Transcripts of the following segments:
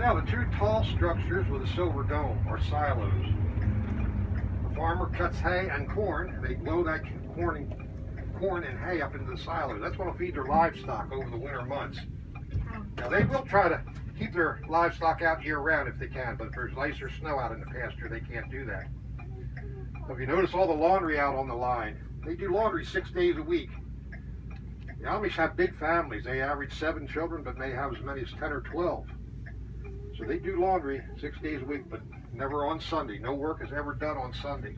Now, the two tall structures with a silver dome are silos. The farmer cuts hay and corn, and they blow that corn and hay up into the silos. That's what will feed their livestock over the winter months. Now, they will try to keep their livestock out year-round if they can, but if there's ice or snow out in the pasture, they can't do that. So if you notice all the laundry out on the line, they do laundry 6 days a week. The Amish have big families. They average 7 children, but may have as many as 10 or 12. So they do laundry 6 days a week, but never on Sunday. No work is ever done on Sunday.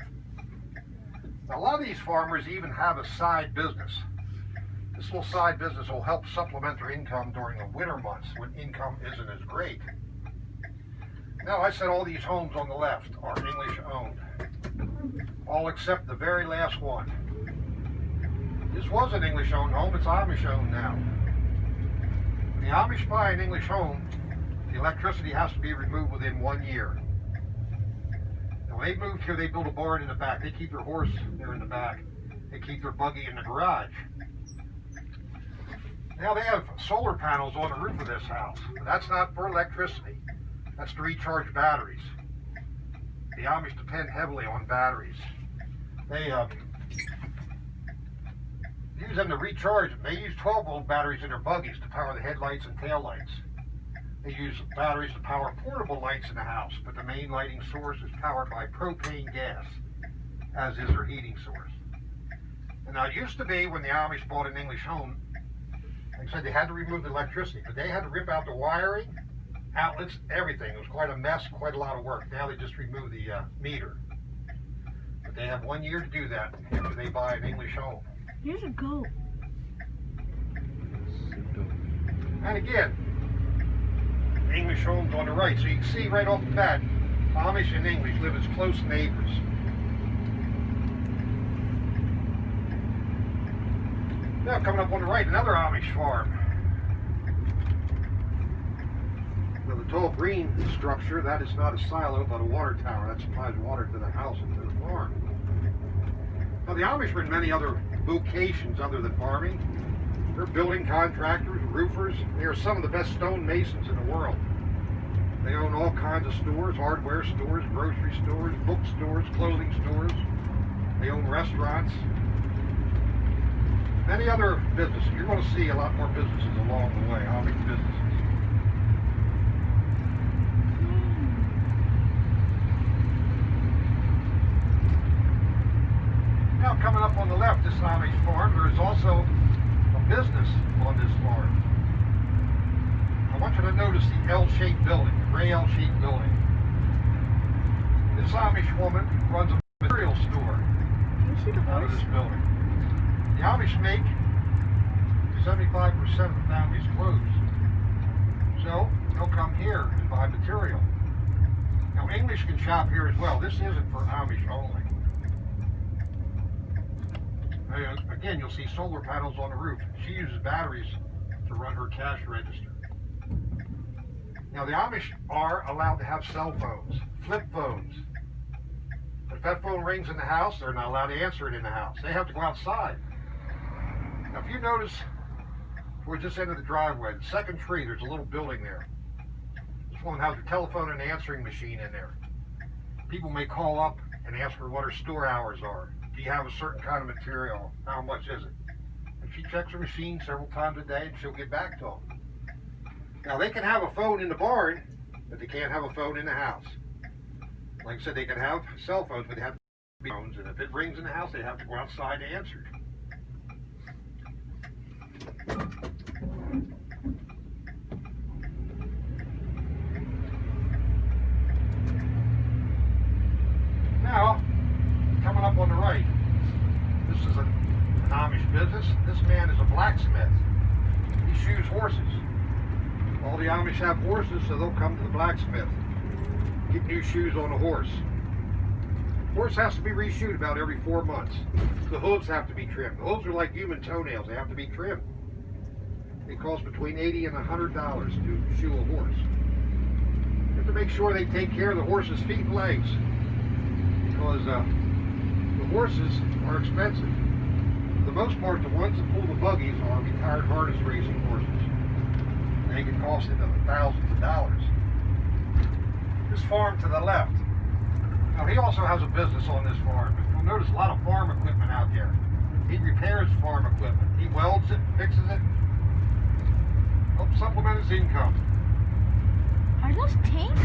Now, a lot of these farmers even have a side business. This little side business will help supplement their income during the winter months when income isn't as great. Now, I said all these homes on the left are English owned. All except the very last one. This was an English owned home, it's Amish owned now. When the Amish buy an English home, the electricity has to be removed within 1 year. Now, when they moved here, they built a barn in the back. They keep their horse there in the back. They keep their buggy in the garage. Now they have solar panels on the roof of this house, but that's not for electricity. That's to recharge batteries. The Amish depend heavily on batteries. They use them to recharge them. They use 12-volt batteries in their buggies to power the headlights and taillights. They use batteries to power portable lights in the house, but the main lighting source is powered by propane gas, as is their heating source. And now it used to be when the Amish bought an English home, like I said, they had to remove the electricity, but they had to rip out the wiring, outlets, everything. It was quite a mess, quite a lot of work. Now they just remove the meter. But they have 1 year to do that after they buy an English home. Here's a goat. And again, English homes on the right. So you can see right off the bat, Amish and English live as close neighbors. Now coming up on the right, another Amish farm. Now the tall green structure, that is not a silo, but a water tower. That supplies water to the house and to the farm. Now the Amish are in many other vocations other than farming. They're building contractors, roofers. They are some of the best stone masons in the world. They own all kinds of stores, hardware stores, grocery stores, bookstores, clothing stores. They own restaurants. Many other businesses. You're going to see a lot more businesses along the way, Amish businesses. Now coming up on the left, this Amish farm, there is also a business on this farm. I want you to notice the L-shaped building, the gray L-shaped building. This Amish woman runs a material store out of this building. The Amish make 75% of the family's clothes. So they'll come here and buy material. Now English can shop here as well. This isn't for Amish only. Again, you'll see solar panels on the roof. She uses batteries to run her cash register. Now the Amish are allowed to have cell phones, flip phones. If that phone rings in the house, they're not allowed to answer it in the house. They have to go outside. Now if you notice towards this end of the driveway, the second tree, there's a little building there. This one has a telephone and answering machine in there. People may call up and ask her what her store hours are. Do you have a certain kind of material? How much is it? And she checks her machine several times a day and she'll get back to them. Now they can have a phone in the barn, but they can't have a phone in the house. Like I said, they can have cell phones, but they have to be phones, and if it rings in the house, they have to go outside to answer it. Now, coming up on the right, this is an Amish business. This man is a blacksmith. He shoes horses. All the Amish have horses, so they'll come to the blacksmith. Get new shoes on a horse. Horse has to be reshoed about every 4 months. The hooves have to be trimmed. The hooves are like human toenails. They have to be trimmed. They cost between $80 and $100 to shoe a horse. You have to make sure they take care of the horse's feet and legs, because the horses are expensive. For the most part, the ones that pull the buggies are retired harness racing horses. They can cost into the thousands of dollars. This farm to the left. Now he also has a business on this farm. You'll notice a lot of farm equipment out there. He repairs farm equipment. He welds it, fixes it. Helps supplement his income. Are those tanks?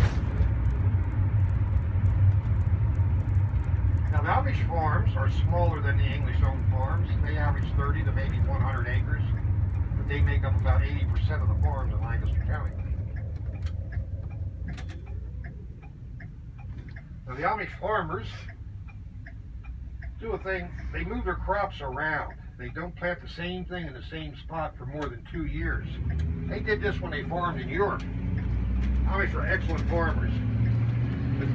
Now the Amish farms are smaller than the English-owned farms. They average 30 to maybe 100 acres, but they make up about 80% of the farms in Lancaster County. Now the Amish farmers do a thing, they move their crops around. They don't plant the same thing in the same spot for more than 2 years. They did this when they farmed in Europe. Amish are excellent farmers. But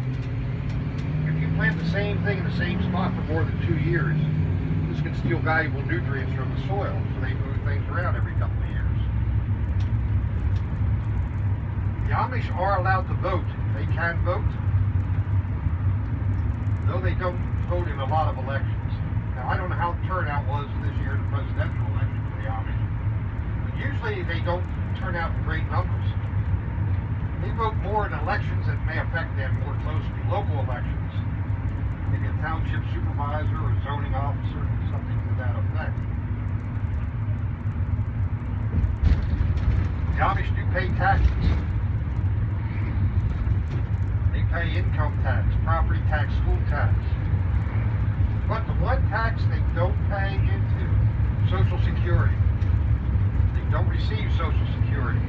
if you plant the same thing in the same spot for more than 2 years, this can steal valuable nutrients from the soil. So they move things around every couple of years. The Amish are allowed to vote. They can vote, though they don't vote in a lot of elections. Now, I don't know how the turnout was this year in the presidential election for the Amish, but usually they don't turn out in great numbers. They vote more in elections that may affect them more closely. Local elections, maybe a township supervisor or a zoning officer, something to that effect. The Amish do pay taxes. They pay income tax, property tax, school tax. But the one tax they don't pay into, Social Security. They don't receive Social Security.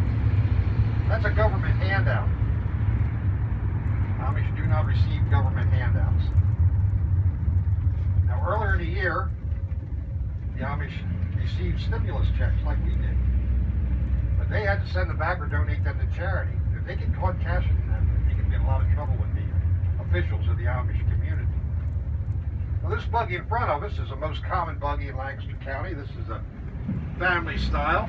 That's a government handout. Amish do not receive government handouts. Now earlier in the year, the Amish received stimulus checks like we did. But they had to send them back or donate them to charity. If they get caught cashing them, they can get in a lot of trouble with the officials of the Amish community. Well, this buggy in front of us is the most common buggy in Lancaster County. This is a family style.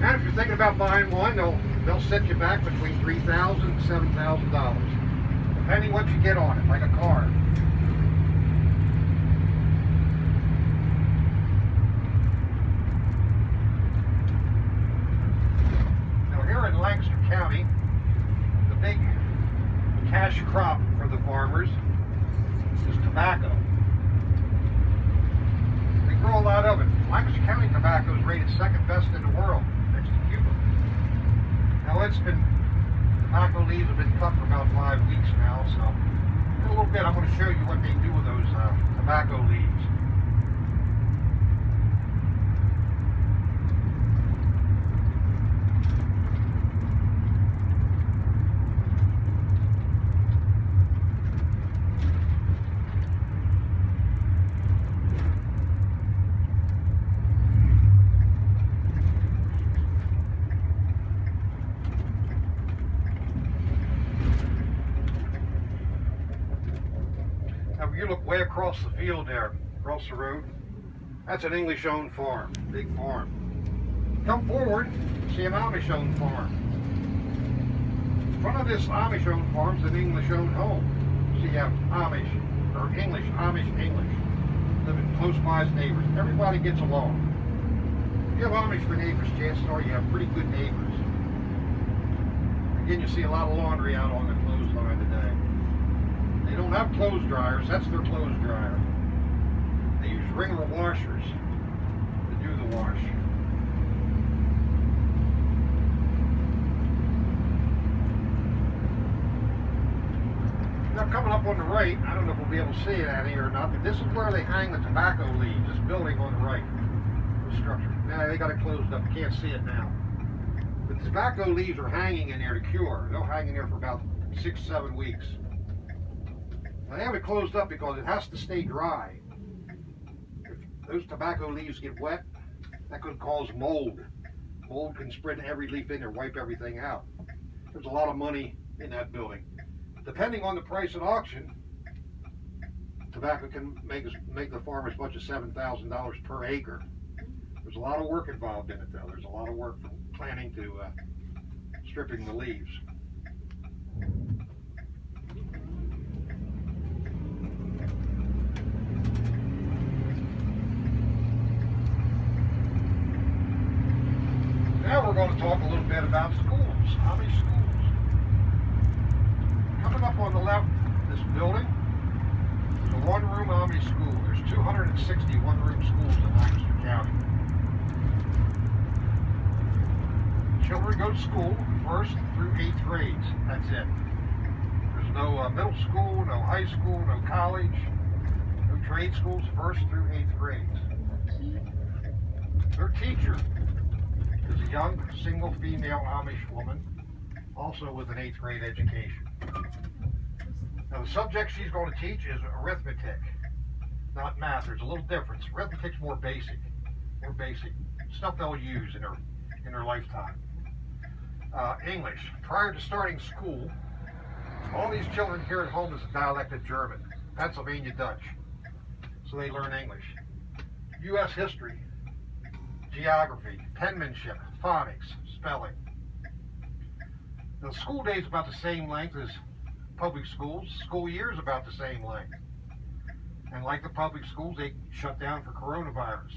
And if you're thinking about buying one, they'll set you back between $3,000 and $7,000, depending what you get on it, like a car. Now here in Lancaster County, the big cash crop for the farmers is tobacco. They grow a lot of it. Lancaster County tobacco is rated second best in the world, next to Cuba. Now tobacco leaves have been cut for about 5 weeks now, so in a little bit I'm going to show you what they do with those tobacco leaves. Now, if you look way across the field there, across the road, that's an English-owned farm, big farm. Come forward, see an Amish-owned farm. In front of this Amish-owned farm is an English-owned home. So you have Amish, or English, Amish, English, living close by as neighbors. Everybody gets along. If you have Amish for neighbors, chances are you have pretty good neighbors. Again, you see a lot of laundry out on the clothesline today. They don't have clothes dryers, that's their clothes dryer. They use wringer washers to do the wash. Now coming up on the right, I don't know if we'll be able to see it out here or not, but this is where they hang the tobacco leaves, this building on the right, the structure. Now they got it closed up, you can't see it now. But the tobacco leaves are hanging in there to cure. They'll hang in there for about 6-7 weeks. Now, they have it closed up because it has to stay dry. If those tobacco leaves get wet, that could cause mold. Mold can spread to every leaf in there, wipe everything out. There's a lot of money in that building. Depending on the price at auction, tobacco can make the farm as much as $7,000 per acre. There's a lot of work involved in it, though. There's a lot of work from planting to stripping the leaves. Now we're going to talk a little bit about schools, Amish schools. Coming up on the left, this building is a one-room Amish school. There's 260 one-room schools in Lancaster County. Children go to school 1st through 8th grades. That's it. There's no middle school, no high school, no college, no trade schools, 1st through 8th grades. Their teacher is a young, single female Amish woman, also with an 8th grade education. Now the subject she's going to teach is arithmetic, not math. There's a little difference. Arithmetic's more basic stuff they'll use in their lifetime. English. Prior to starting school, all these children here at home is a dialect of German, Pennsylvania Dutch. So they learn English. U.S. history, geography, penmanship, phonics, spelling. The school day is about the same length as public schools. School year is about the same length. And like the public schools, they shut down for coronavirus.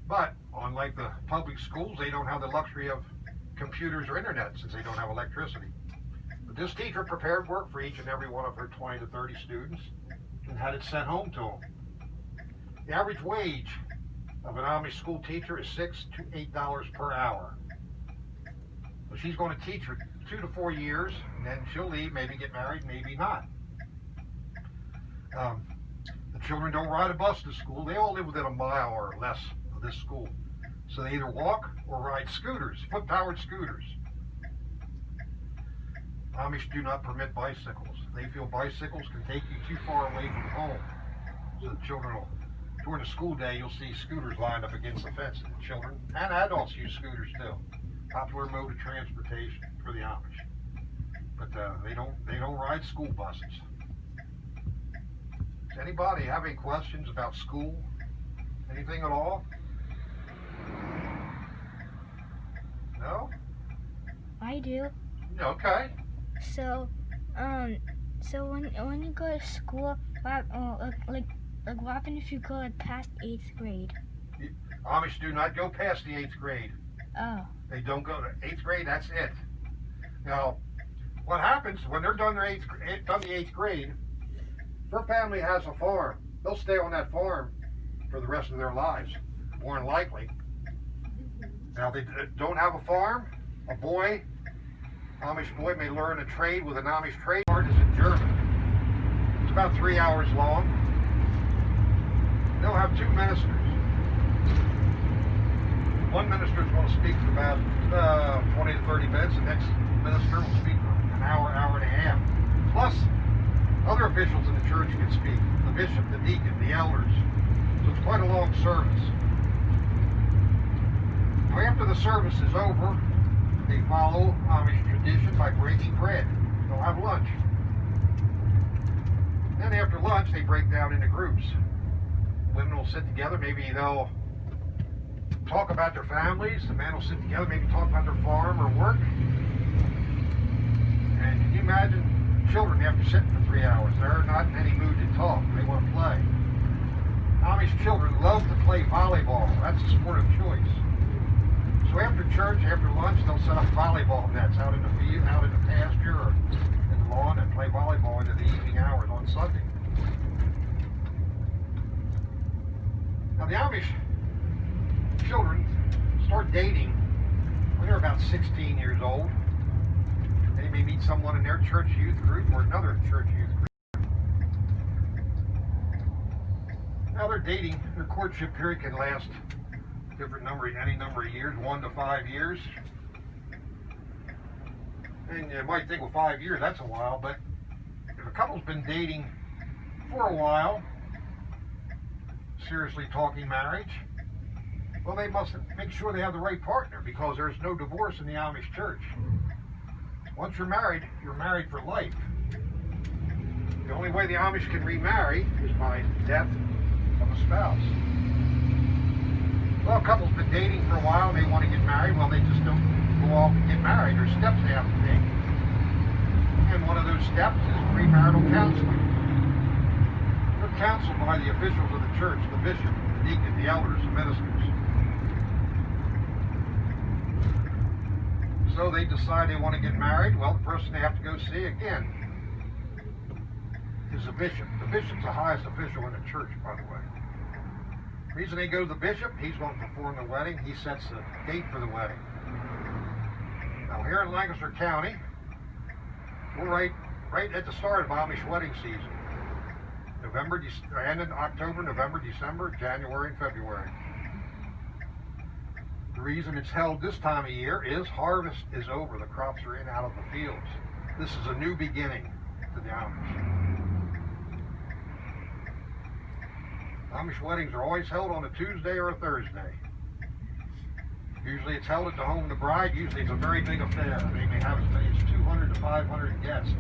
But unlike the public schools, they don't have the luxury of computers or internet since they don't have electricity. But this teacher prepared work for each and every one of her 20 to 30 students and had it sent home to them. The average wage of an Amish school teacher is $6 to $8 per hour. So she's going to teach for 2 to 4 years, and then she'll leave, maybe get married, maybe not. The children don't ride a bus to school. They all live within a mile or less of this school. So they either walk or ride scooters, foot-powered scooters. Amish do not permit bicycles. They feel bicycles can take you too far away from home. So the children will, during the school day, you'll see scooters lined up against the fence. And children and adults use scooters too. Popular mode of transportation for the Amish. But they don't ride school buses. Does anybody have any questions about school? Anything at all? No? I do. Okay. So when you go to school, what happens if you go past 8th grade? Amish do not go past the 8th grade. Oh. They don't go to 8th grade. That's it. Now, what happens when they're done the 8th grade? If their family has a farm, they'll stay on that farm for the rest of their lives, more than likely. Now, they don't have a farm. A boy, Amish boy, may learn a trade with an Amish trade. Part is in German. It's about 3 hours long. They'll have 2 ministers. One minister is going to speak for about 20 to 30 minutes. The next minister will speak for an hour, hour and a half. Plus, other officials in the church can speak. The bishop, the deacon, the elders. So it's quite a long service. Now, after the service is over, they follow Amish tradition by breaking bread. They'll have lunch. Then after lunch, they break down into groups. Women will sit together. Maybe they'll talk about their families. The men will sit together, maybe talk about their farm or work. And can you imagine children after sitting for 3 hours? They're not in any mood to talk. They want to play. Amish children love to play volleyball. That's a sport of choice. So after church, after lunch, they'll set up volleyball nets out in the field, out in the pasture, or in the lawn, and play volleyball into the evening hours on Sunday. Now the Amish children start dating when they're about 16 years old. They may meet someone in their church youth group or another church youth group. Now they're dating. Their courtship period can last any number of years, 1 to 5 years. And you might think, well, 5 years, that's a while, but if a couple's been dating for a while, seriously talking marriage, well, they must make sure they have the right partner, because there's no divorce in the Amish church. Once you're married for life. The only way the Amish can remarry is by death of a spouse. Well, a couple's been dating for a while and they want to get married. Well, they just don't go off and get married. There's steps they have to take. And one of those steps is premarital counseling. They're counseled by the officials of the church, the bishop, the deacon, the elders, the ministers. So they decide they want to get married. Well, the person they have to go see again is the bishop. The bishop's the highest official in the church, by the way. The reason they go to the bishop, he's going to perform the wedding. He sets the date for the wedding. Now here in Lancaster County, we're right at the start of Amish wedding season. End in October, November, December, January, and February. The reason it's held this time of year is harvest is over. The crops are in out of the fields. This is a new beginning to the Amish. Amish weddings are always held on a Tuesday or a Thursday. Usually it's held at the home of the bride. Usually it's a very big affair. They may have as many as 200 to 500 guests.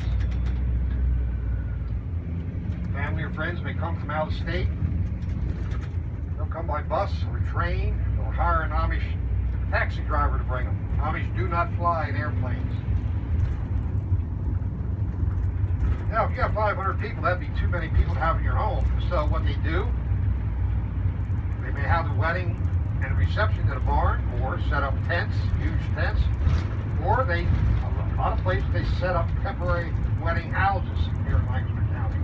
Family or friends may come from out of state. They'll come by bus or train or hire an Amish taxi driver to bring them. Amish do not fly in airplanes. Now, if you have 500 people, that'd be too many people to have in your home. So what they do, they may have the wedding and reception at a barn, or set up tents, huge tents, or a lot of places they set up temporary wedding houses here in Lancaster County.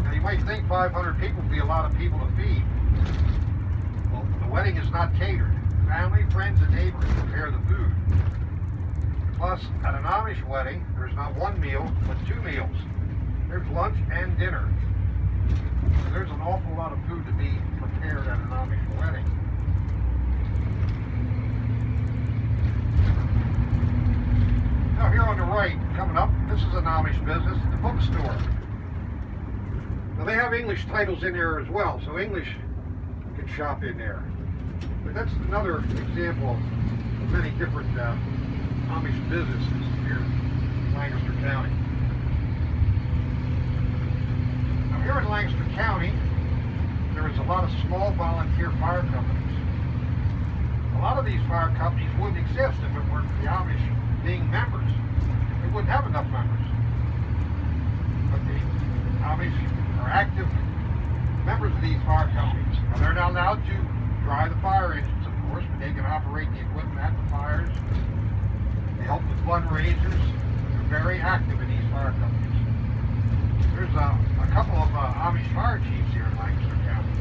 Now you might think 500 people would be a lot of people to feed. Well, the wedding is not catered. Family, friends, and neighbors prepare the food. Plus, at an Amish wedding, there's not one meal, but 2 meals. There's lunch and dinner. So there's an awful lot of food to be prepared at an Amish wedding. Now here on the right, coming up, this is an Amish business, the bookstore. Now they have English titles in there as well, so English can shop in there. But that's another example of many different Amish businesses here in Lancaster County. Now here in Lancaster County, there is a lot of small volunteer fire companies. A lot of these fire companies wouldn't exist if it weren't for the Amish being members. They wouldn't have enough members. But the Amish are active members of these fire companies. Now they're not allowed to drive the fire engines, of course, but they can operate the equipment at the fires. They help with fundraisers. They're very active in these fire companies. There's a couple of Amish fire chiefs here in Lancaster County.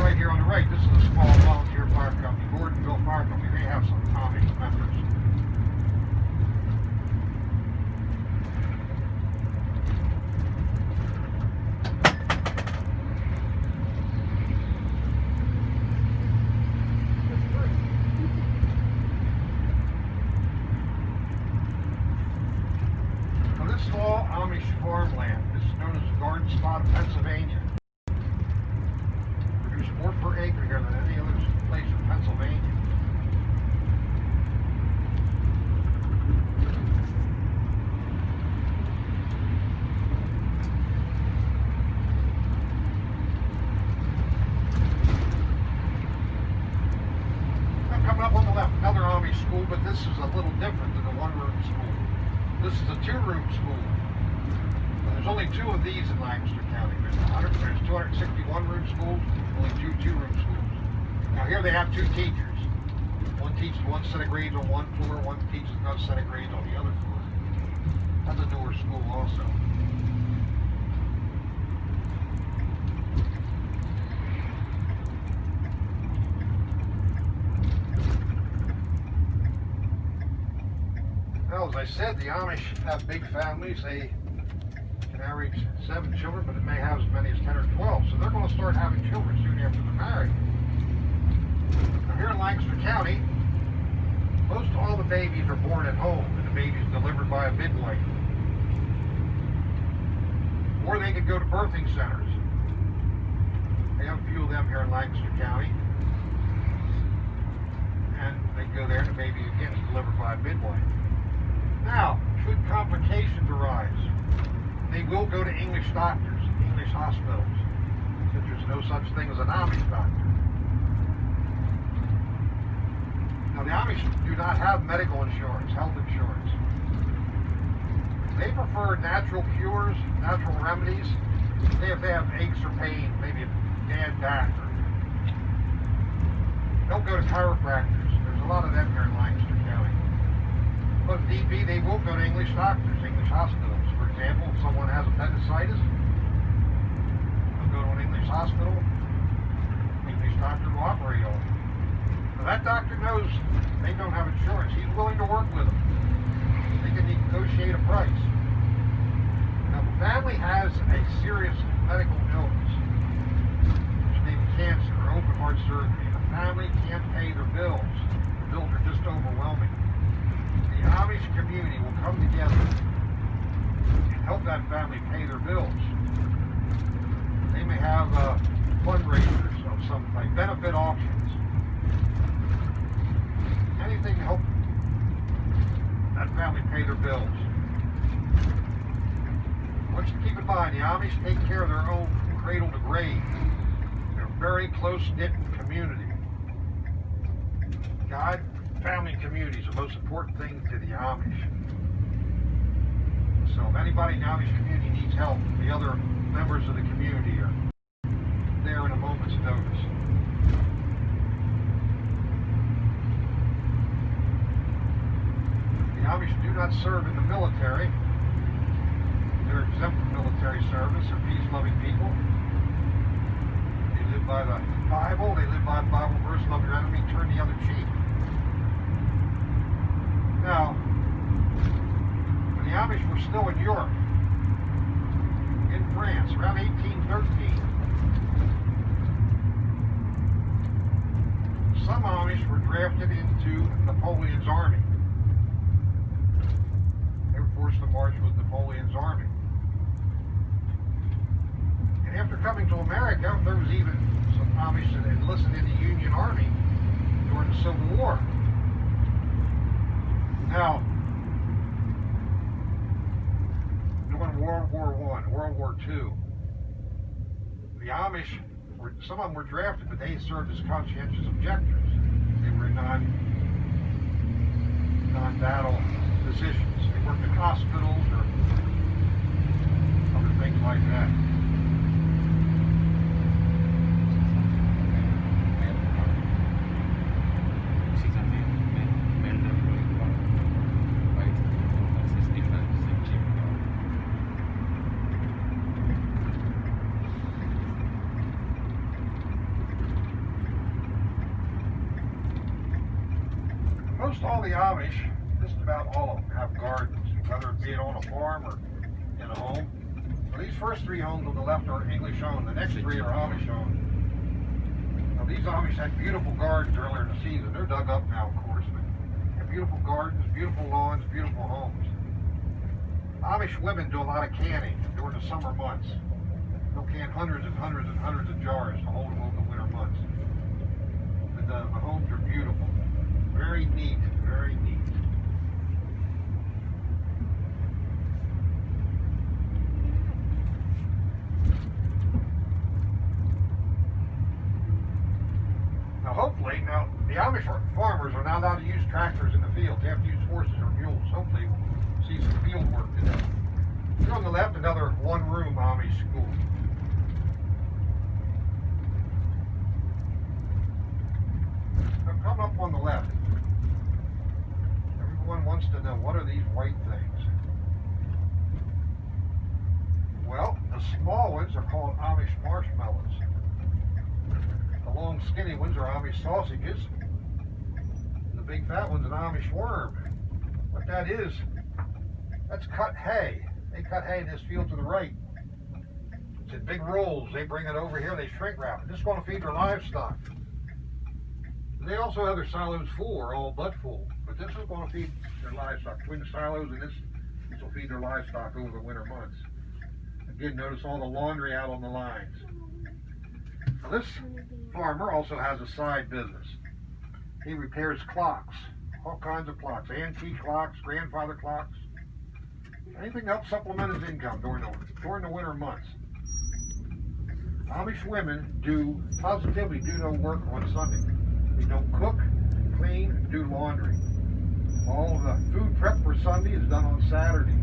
Right here on the right, this is a small volunteer fire company, Gordonville Fire Company. They have some Amish members. This is all Amish farmland. This is known as the Garden Spot of Pennsylvania. Produce more per acre here than any other place in Pennsylvania. Now coming up on the left, another Amish school, but this is a little different than the one-room school. This is a 2-room school. There's only 2 of these in Lancaster County. There's 261 room schools, only 2 2-room schools. Now here they have 2 teachers. One teaches one set of grades on one floor, one teaches another set of grades on the other floor. That's a newer school also. Well, as I said, the Amish have big families. They can average 7 children, but it may have as many as 10 or 12. So they're going to start having children soon after they're married. Now here in Lancaster County, most all the babies are born at home, and the baby's delivered by a midwife. Or they could go to birthing centers. They have a few of them here in Lancaster County. And they go there, and the baby again is delivered by a midwife. Now, should complications arise, they will go to English doctors, English hospitals, since there's no such thing as an Amish doctor. Now, the Amish do not have medical insurance, health insurance. They prefer natural cures, natural remedies. Say if they have aches or pain, maybe a bad back, or don't go to chiropractors. There's lot of them here in Lancaster County. But if need be, they will go to English doctors, English hospitals. For example, if someone has appendicitis, they'll go to an English hospital. English doctor will operate on them. Now that doctor knows they don't have insurance. He's willing to work with them. They can negotiate a price. Now, the family has a serious medical illness, which may be cancer or open heart surgery. The family can't pay their bills. The bills are just overwhelming. The Amish community will come together and help that family pay their bills. They may have fundraisers of some type, benefit auctions, anything to help that family pay their bills. I want you to keep in mind, the Amish take care of their own from cradle to grave. They're a very close-knit community. God, family and community is the most important thing to the Amish. So if anybody in the Amish community needs help, the other members of the community are there in a moment's notice. The Amish do not serve in the military. They're exempt from military service. They're peace-loving people. They live by the Bible. They live by the Bible verse, love your enemy, turn the other cheek. Now, when the Amish were still in Europe, in France, around 1813, some Amish were drafted into Napoleon's army. They were forced to march with Napoleon's army. And after coming to America, there was even some Amish that enlisted in the Union Army during the Civil War. Now, during World War I, World War II, the Amish, some of them were drafted, but they served as conscientious objectors. They were in non-battle positions. They worked in hospitals or other things like that. Most all the Amish, just about all of them, have gardens, whether it be on a farm or in a home. So these first three homes on the left are English owned. The next three are Amish owned. Now these Amish had beautiful gardens earlier in the season. They're dug up now, of course, but they have beautiful gardens, beautiful lawns, beautiful homes. Amish women do a lot of canning during the summer months. They'll can hundreds and hundreds and hundreds of jars to hold them over the winter months. But the homes are beautiful. Very neat, very neat. Now hopefully, the Amish farmers are not allowed to use tractors in the field. They have to use horses or mules. Hopefully we'll see some field work today. Here on the left, another one-room Amish school. Now come up on the left. Everyone wants to know, what are these white things? Well, the small ones are called Amish marshmallows. The long skinny ones are Amish sausages. And the big fat one's an Amish worm. What that is, that's cut hay. They cut hay in this field to the right. It's in big rolls. They bring it over here, they shrink wrap it. This is going to feed their livestock. They also have their silos full, or all but full. But this is going to feed their livestock. Between the silos and this will feed their livestock over the winter months. Again, notice all the laundry out on the lines. Now this farmer also has a side business. He repairs clocks, all kinds of clocks, antique clocks, grandfather clocks, anything to help supplement his income during the winter months. Amish women positively do no work on Sunday. They don't cook, clean, do laundry. All the food prep for Sunday is done on Saturday.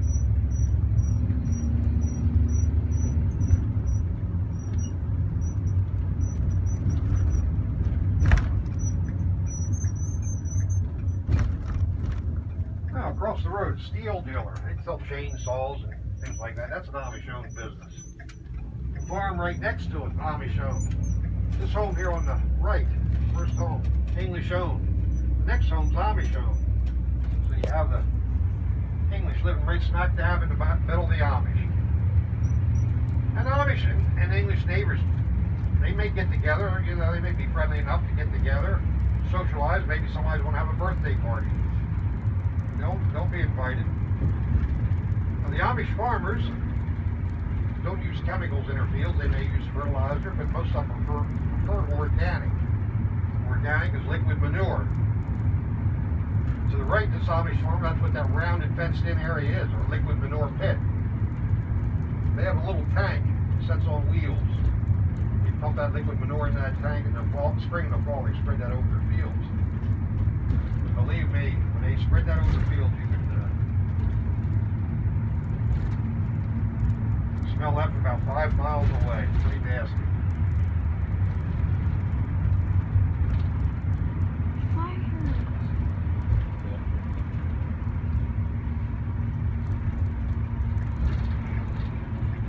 steel dealer. They sell chainsaws and things like that. That's an Amish-owned business. The farm right next to it, Amish-owned. This home here on the right, first home, English-owned. The next home's Amish-owned. So you have the English living right smack dab in the middle of the Amish. And Amish and English neighbors, they may get together, you know, they may be friendly enough to get together, socialize. Maybe somebody's going to have a birthday party. They'll be invited. Now, the Amish farmers don't use chemicals in their fields. They may use fertilizer, but most of them prefer organic. Organic is liquid manure. To the right, this Amish farm, that's what that rounded fenced-in area is, or liquid manure pit. They have a little tank that sets on wheels. You pump that liquid manure into that tank, and in the fall, spring and the fall, they spread that over their fields. And believe me, when they spread that over the fields, you can smell that from about 5 miles away. It's pretty nasty.